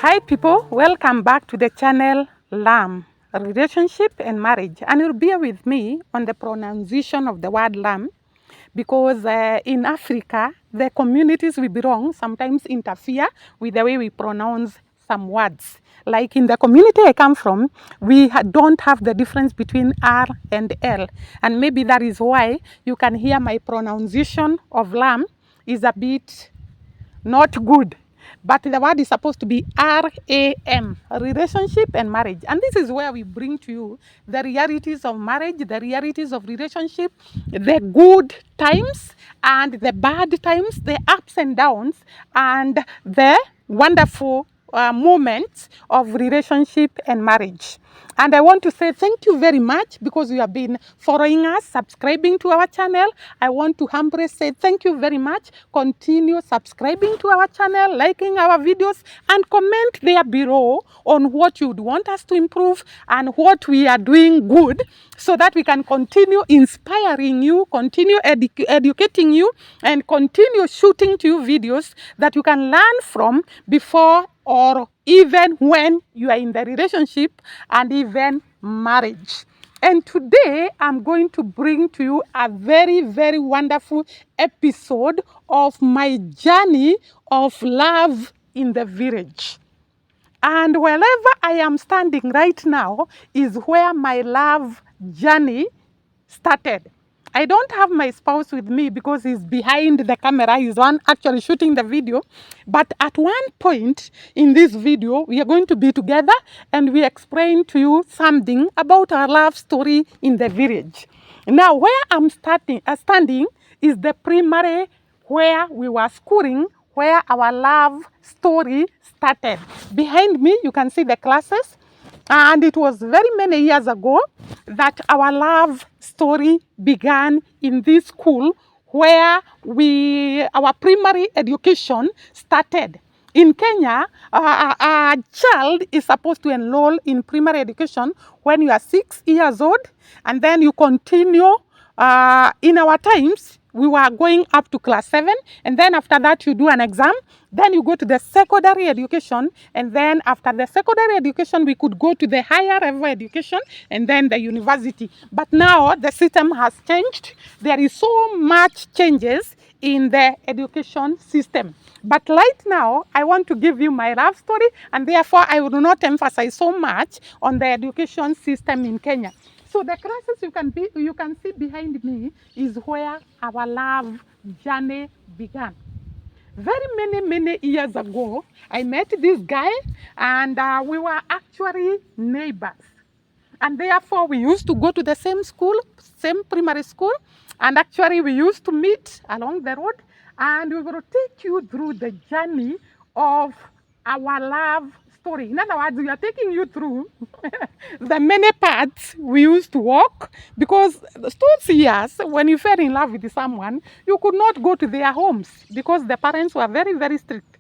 Hi people, welcome back to the channel Lamb, Relationship and Marriage. And you'll bear with me on the pronunciation of the word lamb because in Africa, the communities we belong sometimes interfere with the way we pronounce some words. Like in the community I come from, we don't have the difference between R and L. And maybe that is why you can hear my pronunciation of lamb is a bit not good. But the word is supposed to be RAM, relationship and marriage. And this is where we bring to you the realities of marriage, the realities of relationship, the good times and the bad times, the ups and downs, and the wonderful moments of relationship and marriage. And I want to say thank you very much because you have been following us, subscribing to our channel. I want to humbly say thank you very much. Continue subscribing to our channel, liking our videos, and comment there below on what you would want us to improve and what we are doing good so that we can continue inspiring you, continue educating you, and continue shooting to you videos that you can learn from before or even when you are in the relationship and even marriage. And today I'm going to bring to you a very, very wonderful episode of my journey of love in the village. And wherever I am standing right now is where my love journey started. I don't have my spouse with me because he's behind the camera. He's one actually shooting the video. But at one point in this video, we are going to be together and we explain to you something about our love story in the village. Now, where I'm standing is the primary where we were schooling, where our love story started. Behind me, you can see the classes. And it was very many years ago that our love story began in this school where our primary education started. In Kenya, a child is supposed to enroll in primary education when you are 6 years old, and then you continue. In our times, we were going up to class 7, and then after that you do an exam, then you go to the secondary education, and then after the secondary education we could go to the higher level education and then the university. But now the system has changed. There is so much changes in the education system. But right now I want to give you my love story, and therefore I will not emphasize so much on the education system in Kenya. So the classes you can see behind me is where our love journey began. Very many years ago, I met this guy, and we were actually neighbors. And therefore, we used to go to the same school, same primary school, and actually we used to meet along the road, and we will take you through the journey of our love story. In other words, we are taking you through the many paths we used to walk, because those years, when you fell in love with someone, you could not go to their homes because the parents were very, very strict.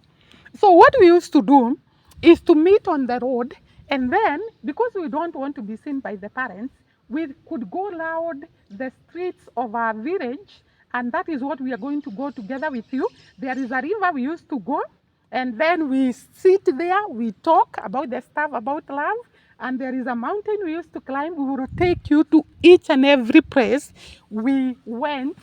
So what we used to do is to meet on the road, and then because we don't want to be seen by the parents, we could go loud the streets of our village, and that is what we are going to go together with you. There is a river we used to go, and then we sit there, we talk about the stuff about love, and there is a mountain we used to climb. We will take you to each and every place we went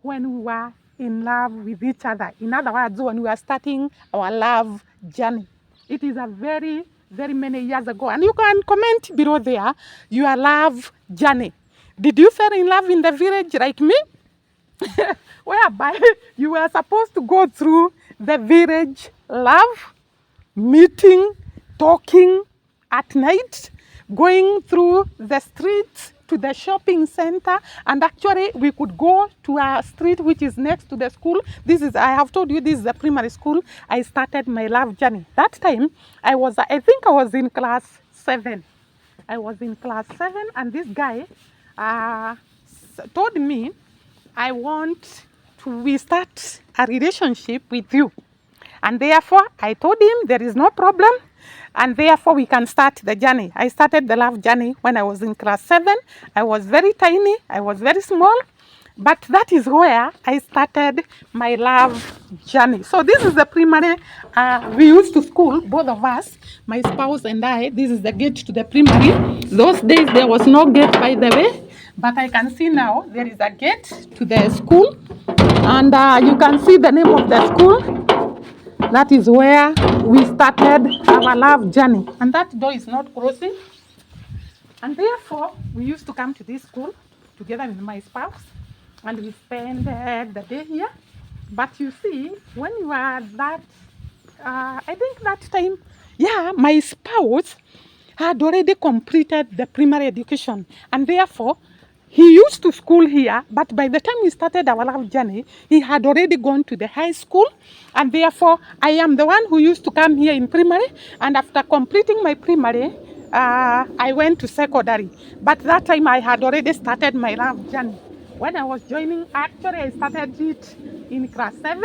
when we were in love with each other. In other words, when we are starting our love journey. It is a very, very many years ago. And you can comment below there your love journey. Did you fall in love in the village like me? Whereby you were supposed to go through the village love, meeting, talking at night, going through the streets to the shopping center, and actually we could go to a street which is next to the school. I have told you, this is the primary school I started my love journey. That time I think I was in class 7. I was in class 7, and this guy told me, we start a relationship with you. And therefore, I told him there is no problem, and therefore we can start the journey. I started the love journey when I was in class 7. I was very tiny, I was very small, But that is where I started my love journey. So this is the primary we used to school, both of us, my spouse and I. This is the gate to the primary. Those days there was no gate, by the way, but I can see now there is a gate to the school, and you can see the name of the school. That is where we started our love journey, and that door is not crossing. And therefore, we used to come to this school together with my spouse, and we spend the day here. But you see, when you are that, I think that time, yeah, my spouse had already completed the primary education, and therefore, he used to school here, but by the time we started our love journey, he had already gone to the high school, and therefore, I am the one who used to come here in primary, and after completing my primary, I went to secondary. But that time I had already started my love journey. When I was joining, actually I started it in class 7.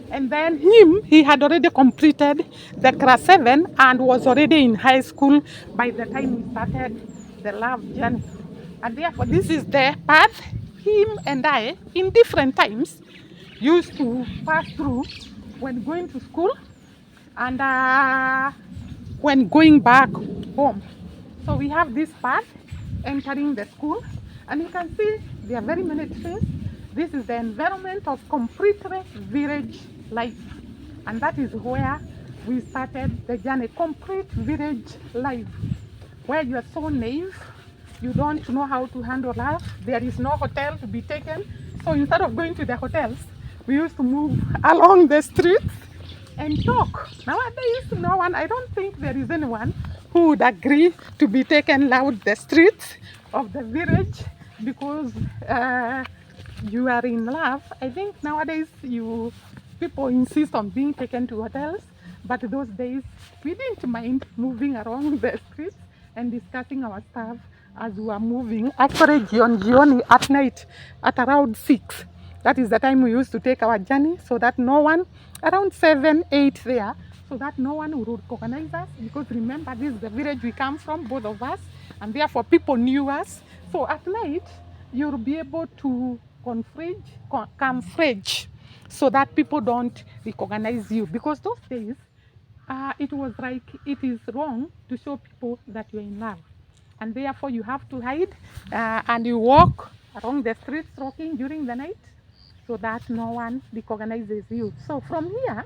And then he had already completed the class 7 and was already in high school by the time we started the love journey. And therefore, this is the path him and I, in different times, used to pass through when going to school and when going back home. So we have this path entering the school, and you can see there are very many trees. This is the environment of completely village life, and that is where we started the journey. Complete village life, where you are so naive, you don't know how to handle love. There is no hotel to be taken, so instead of going to the hotels, we used to move along the streets and talk. Nowadays, no one, I don't think there is anyone who would agree to be taken out the streets of the village because you are in love. I think nowadays people insist on being taken to hotels, but those days we didn't mind moving along the streets and discussing our stuff as we were moving. Actually, jioni at night at around 6. That is the time we used to take our journey, so that no one, around 7, 8 there, so that no one would recognize us, because remember, this is the village we come from, both of us, and therefore people knew us. So at night, you'll be able to camouflage so that people don't recognize you, because those days, it was like it is wrong to show people that you're in love, and therefore you have to hide and you walk along the streets rocking during the night so that no one recognizes you. So from here,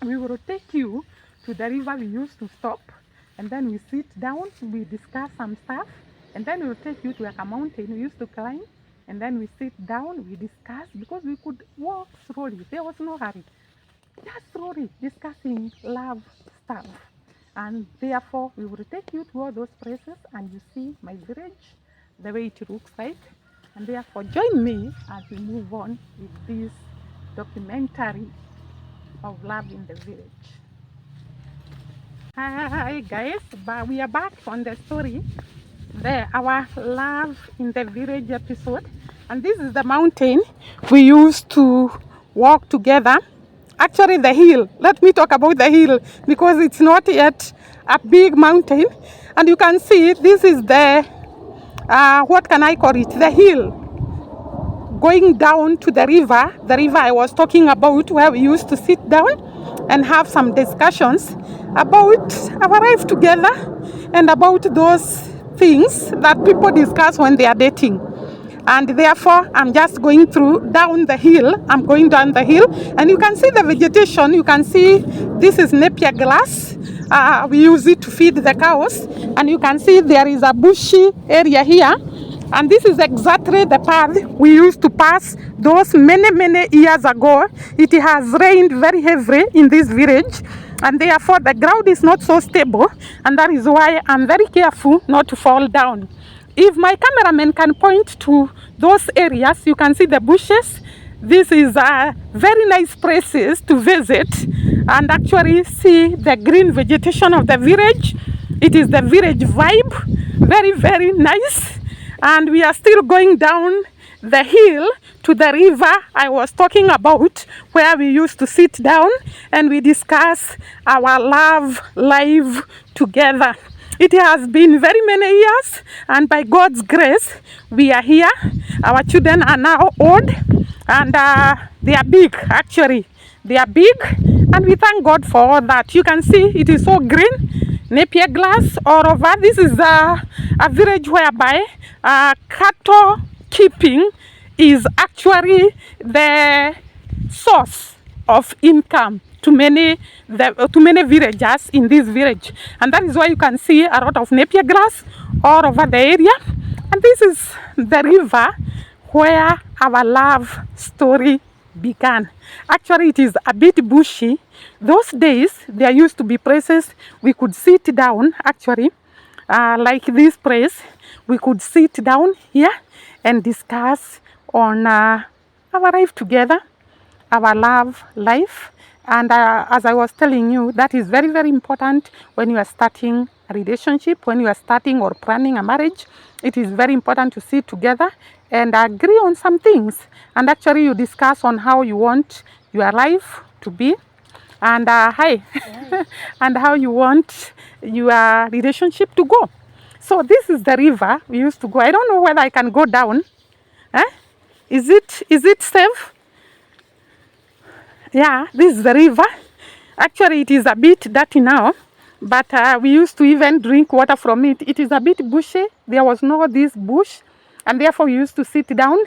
we will take you to the river we used to stop, and then we sit down, we discuss some stuff, and then we will take you to a mountain we used to climb, and then we sit down, we discuss, because we could walk slowly, there was no hurry, just slowly discussing love stuff. And therefore, we will take you to all those places, and you see my village, the way it looks like. And therefore, join me as we move on with this documentary of love in the village. Hi guys, but we are back on the story, our love in the village episode. And this is the mountain we used to walk together. Actually, the hill. Let me talk about the hill, because it's not yet a big mountain. And you can see this is the, what can I call it? The hill going down to the river I was talking about, where we used to sit down and have some discussions about our life together and about those things that people discuss when they are dating. And therefore, I'm just going down the hill. I'm going down the hill, and you can see the vegetation. You can see this is Napier grass. We use it to feed the cows, and you can see there is a bushy area here. And this is exactly the path we used to pass those many years ago. It has rained very heavily in this village, and therefore the ground is not so stable, and that is why I'm very careful not to fall down. If my cameraman can point to those areas, you can see the bushes. This is very nice places to visit and actually see the green vegetation of the village. It is the village vibe, very nice. And we are still going down the hill to the river I was talking about, where we used to sit down and we discuss our love life together. It has been very many years, and by God's grace, we are here. Our children are now old, and they are big, actually. They are big, and we thank God for all that. You can see it is so green, Napier grass all over. This is a village whereby cattle keeping is actually the source of income to many villagers in this village, and that is why you can see a lot of Napier grass all over the area. And this is the river where our love story began. Actually, it is a bit bushy. Those days there used to be places we could sit down, actually, like this place. We could sit down here and discuss on our life together, our love life. And as I was telling you, that is very, very important when you are starting a relationship, when you are starting or planning a marriage. It is very important to sit together and agree on some things. And actually you discuss on how you want your life to be, and and how you want your relationship to go. So this is the river we used to go. I don't know whether I can go down. Is it safe? Yeah, this is the river. Actually, it is a bit dirty now, but we used to even drink water from it. It is a bit bushy. There was no this bush, and therefore we used to sit down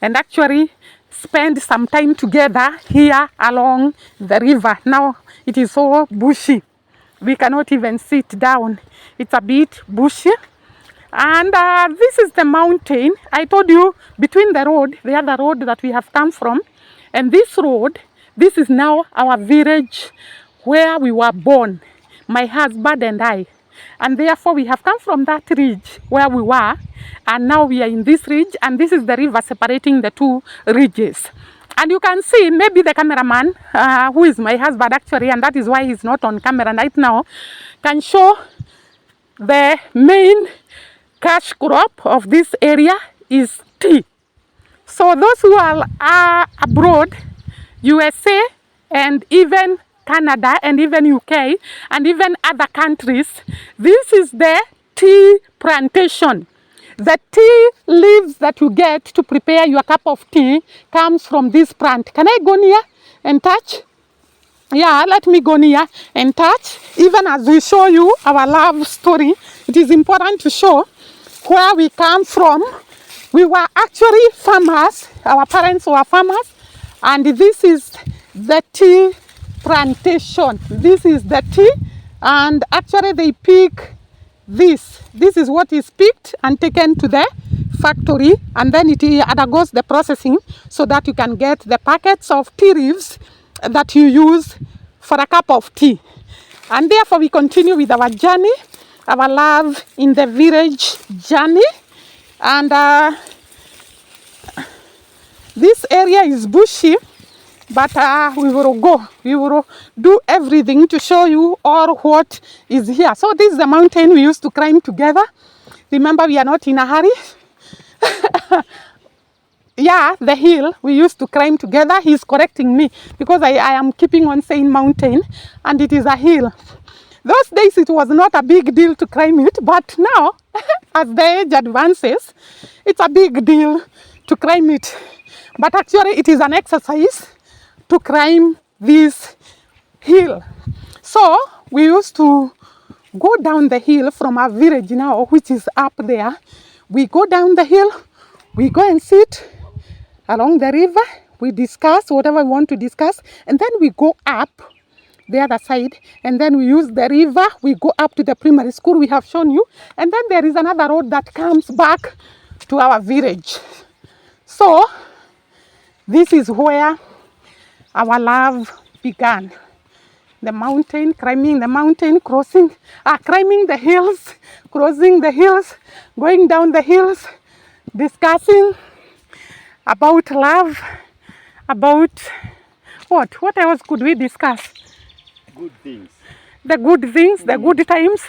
and actually spend some time together here along the river. Now it is so bushy. We cannot even sit down. It's a bit bushy. And this is the mountain. I told you, between the road, the other road that we have come from, and this road, this is now our village where we were born, my husband and I. And therefore we have come from that ridge where we were, and now we are in this ridge, and this is the river separating the two ridges. And you can see, maybe the cameraman, who is my husband actually, and that is why he's not on camera right now, can show the main cash crop of this area is tea. So those who are abroad, USA and even Canada and even UK and even other countries, this is the tea plantation. The tea leaves that you get to prepare your cup of tea comes from this plant. Can I go near and touch? Yeah, let me go near and touch. Even as we show you our love story, it is important to show where we come from. We were actually farmers. Our parents were farmers. And this is the tea plantation. This is the tea. And actually they pick this. This is what is picked and taken to the factory. And then it undergoes the processing so that you can get the packets of tea leaves that you use for a cup of tea. And therefore we continue with our journey, our love in the village journey. And this area is bushy, but we will do everything to show you all what is here. So this is the mountain we used to climb together. Remember, we are not in a hurry. Yeah, the hill we used to climb together. He's correcting me because I am keeping on saying mountain, and it is a hill. Those days it was not a big deal to climb it, but now, as the age advances, it's a big deal to climb it. But actually it is an exercise to climb this hill. So we used to go down the hill from our village now, which is up there. We go down the hill, we go and sit along the river, we discuss whatever we want to discuss, and then we go up the other side, and then we use the river, we go up to the primary school we have shown you, and then there is another road that comes back to our village. So this is where our love began. The mountain, climbing the mountain, climbing the hills, crossing the hills, going down the hills, discussing about love, about what else could we discuss? Good things. The good things, the good times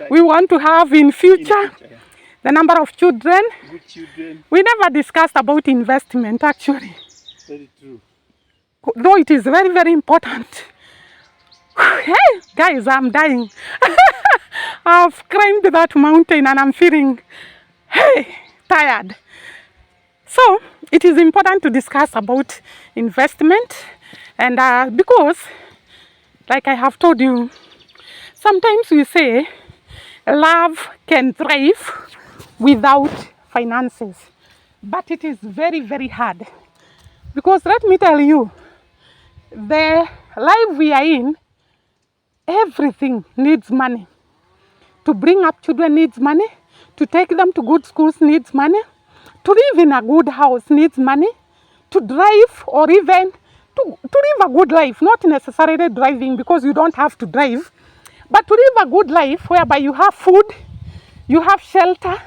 we want to have in future. Yeah. The number of children. Good children. We never discussed about investment actually. Very true. Though it is very, very important. Hey, guys, I'm dying. I've climbed that mountain and I'm feeling, hey, tired. So it is important to discuss about investment, and because, like I have told you, sometimes we say love can thrive without finances, but it is very, very hard. Because let me tell you, the life we are in, everything needs money. To bring up children needs money. To take them to good schools needs money. To live in a good house needs money. To drive or even to live a good life, not necessarily driving because you don't have to drive, but to live a good life whereby you have food, you have shelter,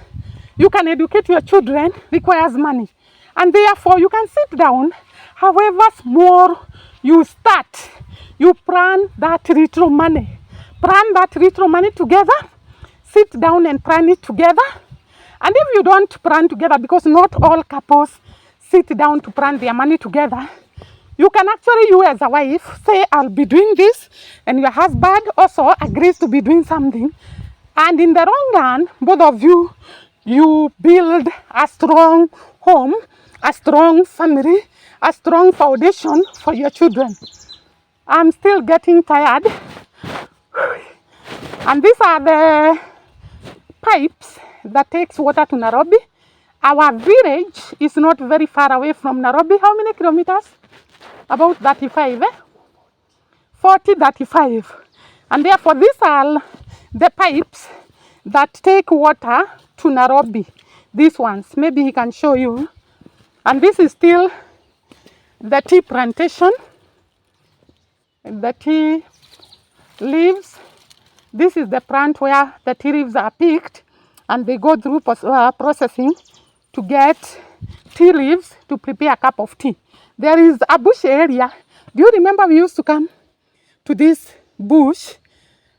you can educate your children requires money. And therefore you can sit down, however small you start, you plan that little money. Plan that little money together, sit down and plan it together. And if you don't plan together, because not all couples sit down to plan their money together, you can actually, you as a wife, say, I'll be doing this, and your husband also agrees to be doing something. And in the long run, both of you, you build a strong home, a strong family, a strong foundation for your children. I'm still getting tired. And these are the pipes that takes water to Nairobi. Our village is not very far away from Nairobi. How many kilometers? About 35, 40, 35. And therefore these are the pipes that take water to Nairobi. These ones, maybe he can show you. And this is still the tea plantation, the tea leaves. This is the plant where the tea leaves are picked and they go through processing to get tea leaves to prepare a cup of tea. There is a bush area. Do you remember we used to come to this bush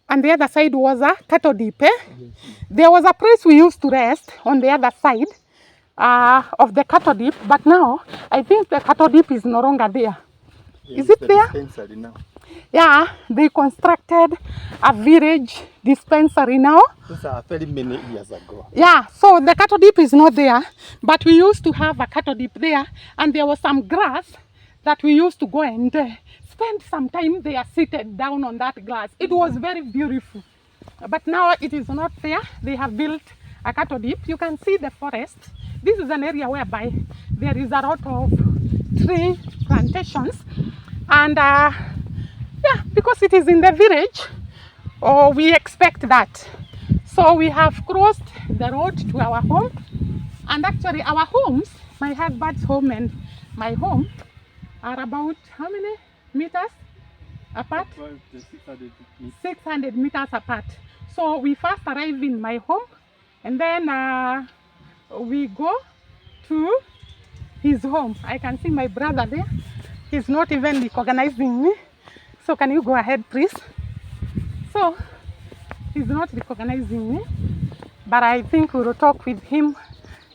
and the other side was a cattle dip? Yes. There was a place we used to rest on the other side of the cattle dip, but now I think the cattle dip is no longer there. Yes, is it there? Now. Yeah, they constructed a village dispensary now. Those are very many years ago. Yeah, so the cattle dip is not there, but we used to have a cattle dip there, and there was some grass that we used to go and spend some time there seated down on that grass. It was very beautiful. But now it is not there. They have built a cattle dip. You can see the forest. This is an area whereby there is a lot of tree plantations. And yeah, because it is in the village, we expect that. So we have crossed the road to our home. And actually our homes, my husband's home and my home, are about how many meters apart? 600 meters apart. So we first arrive in my home and then we go to his home. I can see my brother there. He's not even recognizing me. So can you go ahead, please? So he's not recognizing me, but I think we will talk with him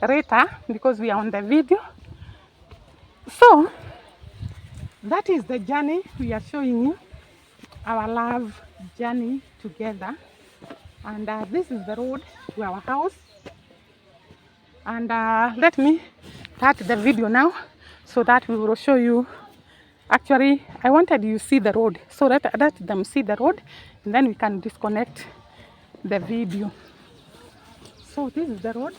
later because we are on the video. So that is the journey we are showing you, our love journey together. And this is the road to our house. And let me start the video now so that we will show you. Actually, I wanted you to see the road, so let them see the road, and then we can disconnect the video. So this is the road.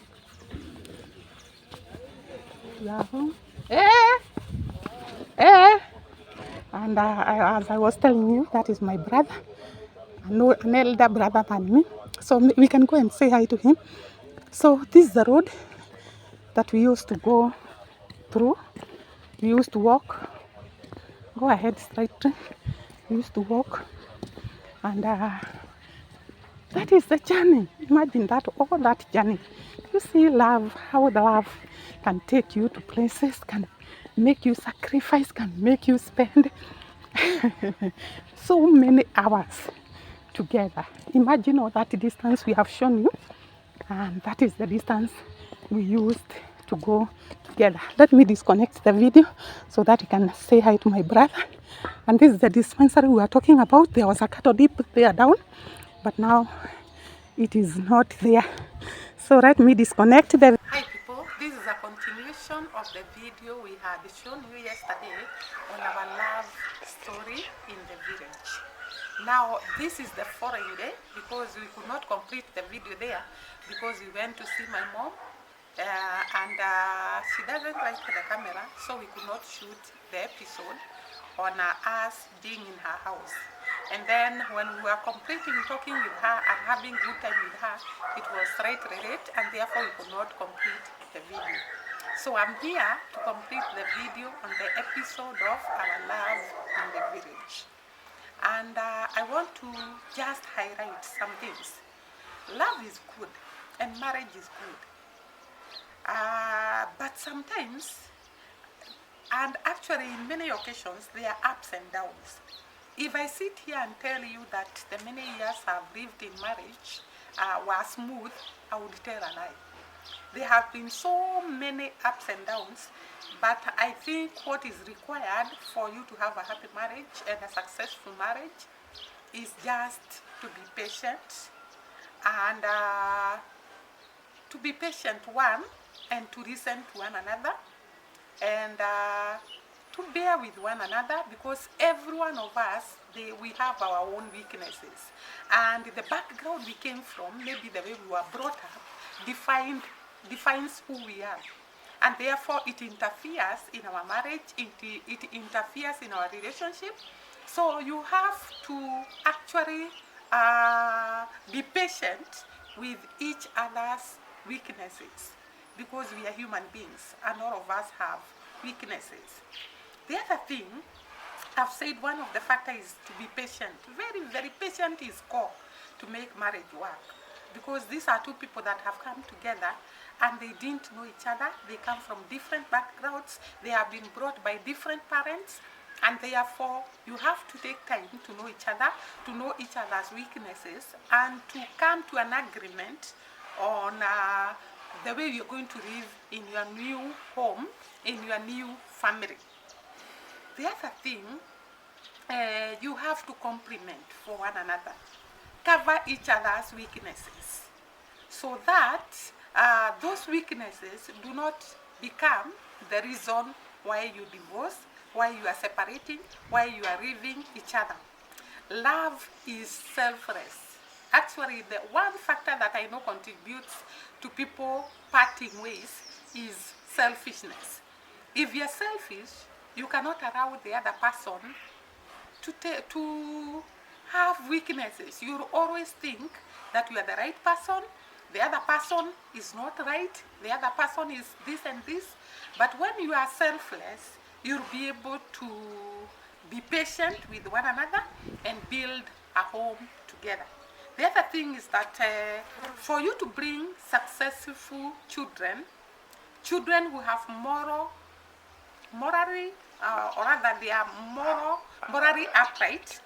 We are home. And as I was telling you, that is my brother, an elder brother than me. So we can go and say hi to him. So this is the road that we used to go through. We used to walk. Go ahead, straight. We used to walk. And that is the journey. Imagine that, all that journey. You see love, how the love can take you to places, can make you sacrifice, can make you spend so many hours together. Imagine all that distance we have shown you, and that is the distance we used to go together. Let me disconnect the video so that you can say hi to my brother. And this is the dispensary we are talking about. There was a cattle dip there down, but now it is not there. So let me disconnect the... Hi people, this is a continuation of the video we had shown you yesterday on our love story in the village. Now this is the following day because we could not complete the video there because we went to see my mom and she doesn't like the camera, so we could not shoot the episode on us being in her house. And then when we were completing talking with her and having good time with her, it was slightly late and therefore we could not complete the video. So I'm here to complete the video on the episode of our love in the village. And I want to just highlight some things. Love is good and marriage is good. But sometimes, and actually in many occasions, there are ups and downs. If I sit here and tell you that the many years I've lived in marriage were smooth, I would tell a lie. There have been so many ups and downs, but I think what is required for you to have a happy marriage and a successful marriage is just to be patient and to be patient, one, and to listen to one another, and to bear with one another, because every one of us, we have our own weaknesses, and the background we came from, maybe the way we were brought up, defines who we are, and therefore it interferes in our marriage, it interferes in our relationship. So you have to actually be patient with each other's weaknesses, because we are human beings and all of us have weaknesses. The other thing, I've said one of the factors is to be patient. Very, very patient is core to make marriage work, because these are two people that have come together and they didn't know each other. They come from different backgrounds. They have been brought by different parents, and therefore you have to take time to know each other, to know each other's weaknesses, and to come to an agreement on the way you're going to live in your new home, in your new family. The other thing, you have to complement for one another, cover each other's weaknesses, so that those weaknesses do not become the reason why you divorce, why you are separating, why you are leaving each other. Love is selfless. Actually, the one factor that I know contributes to people parting ways is selfishness. If you're selfish, you cannot allow the other person to have weaknesses. You'll always think that you are the right person, the other person is not right, the other person is this and this. But when you are selfless, you'll be able to be patient with one another and build a home together. The other thing is that for you to bring successful children who have morally, or rather they are morally upright,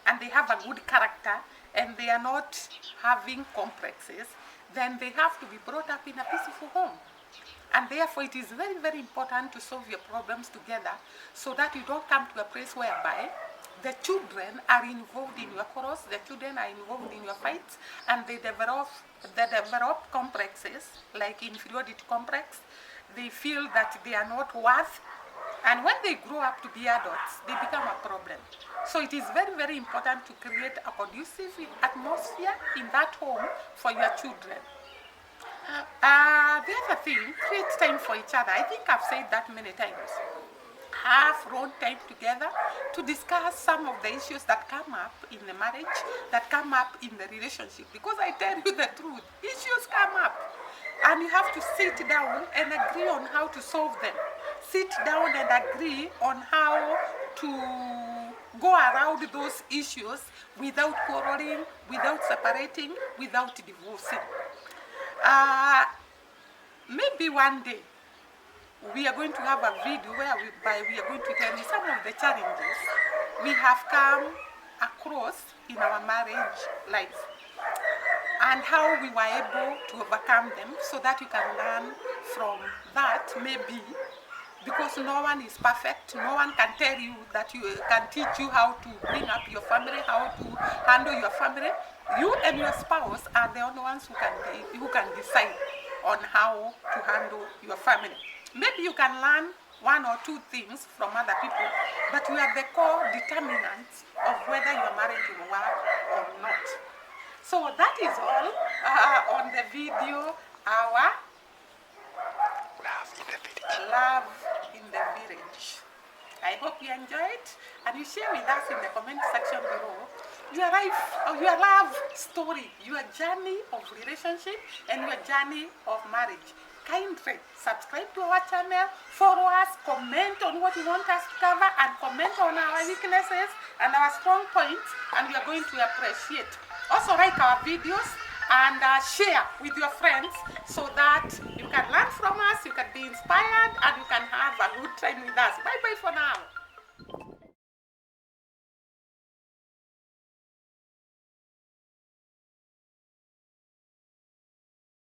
and they have a good character, and they are not having complexes, then they have to be brought up in a peaceful home. And therefore it is very, very important to solve your problems together, so that you don't come to a place whereby the children are involved in your quarrels, the children are involved in your fights, and they develop complexes like inferiority complex. They feel that they are not worth, and when they grow up to be adults, they become a problem. So it is very, very important to create a conducive atmosphere in that home for your children. The other thing, create time for each other. I think I've said that many times. Have own time together to discuss some of the issues that come up in the marriage, that come up in the relationship. Because I tell you the truth, issues come up, and you have to sit down and agree on how to solve them. Sit down and agree on how to go around those issues without quarreling, without separating, without divorcing. Maybe one day we are going to have a video whereby we are going to tell you some of the challenges we have come across in our marriage life, and how we were able to overcome them, so that you can learn from that. Maybe because no one is perfect, no one can tell you that you can teach you how to bring up your family, how to handle your family. You and your spouse are the only ones who can decide on how to handle your family. Maybe you can learn one or two things from other people, but you are the core determinants of whether your marriage will work or not. So that is all on the video, our love in the village. I hope you enjoy it, and you share with us in the comment section below your life or your love story, your journey of relationship and your journey of marriage. Kindly subscribe to our channel, follow us, comment on what you want us to cover, and comment on our weaknesses and our strong points, and we are going to appreciate. Also like our videos and share with your friends so that you can learn from us, you can be inspired, and you can have a good time with us. Bye bye for now.